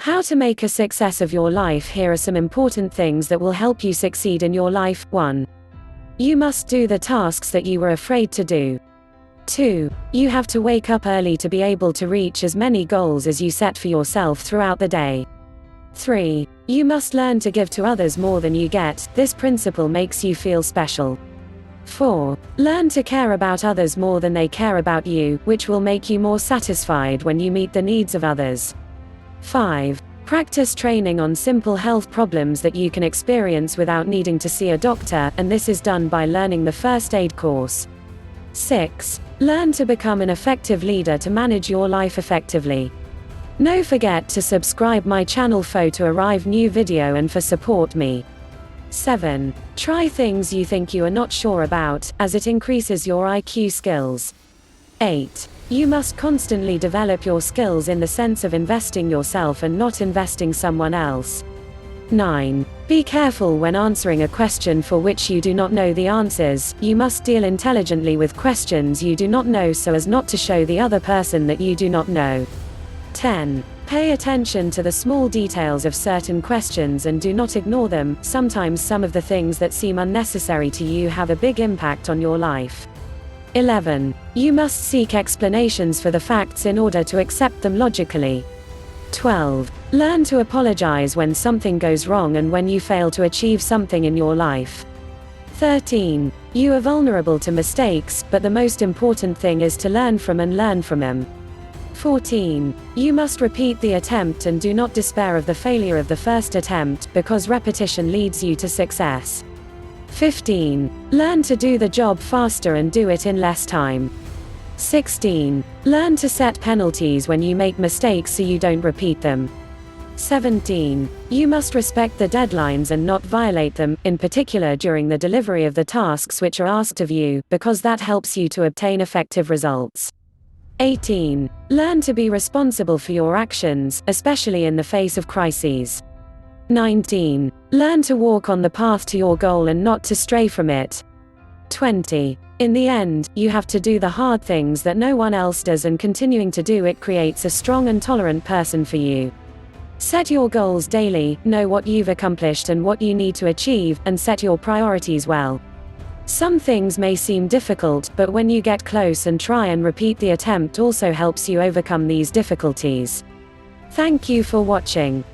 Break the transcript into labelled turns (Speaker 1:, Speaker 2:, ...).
Speaker 1: How to make a success of your life. Here are some important things that will help you succeed in your life. 1. You must do the tasks that you were afraid to do. 2. You have to wake up early to be able to reach as many goals as you set for yourself throughout the day. 3. You must learn to give to others more than you get. This principle makes you feel special. 4. Learn to care about others more than they care about you, which will make you more satisfied when you meet the needs of others. 5. Practice training on simple health problems that you can experience without needing to see a doctor, and this is done by learning the first aid course. 6. Learn to become an effective leader to manage your life effectively. No forget to subscribe my channel to arrive new video and for support me. 7. Try things you think you are not sure about, as it increases your IQ skills. 8. You must constantly develop your skills in the sense of investing yourself and not investing someone else. 9. Be careful when answering a question for which you do not know the answers. You must deal intelligently with questions you do not know so as not to show the other person that you do not know. 10. Pay attention to the small details of certain questions and do not ignore them. Sometimes some of the things that seem unnecessary to you have a big impact on your life. 11. You must seek explanations for the facts in order to accept them logically. 12. Learn to apologize when something goes wrong and when you fail to achieve something in your life. 13. You are vulnerable to mistakes, but the most important thing is to learn from them. 14. You must repeat the attempt and do not despair of the failure of the first attempt, because repetition leads you to success. 15. Learn to do the job faster and do it in less time. 16. Learn to set penalties when you make mistakes so you don't repeat them. 17. You must respect the deadlines and not violate them, in particular during the delivery of the tasks which are asked of you, because that helps you to obtain effective results. 18. Learn to be responsible for your actions, especially in the face of crises. 19. Learn to walk on the path to your goal and not to stray from it. 20. In the end, you have to do the hard things that no one else does, and continuing to do it creates a strong and tolerant person for you. Set your goals daily, know what you've accomplished and what you need to achieve, and set your priorities well. Some things may seem difficult, but when you get close and try and repeat the attempt also helps you overcome these difficulties. Thank you for watching.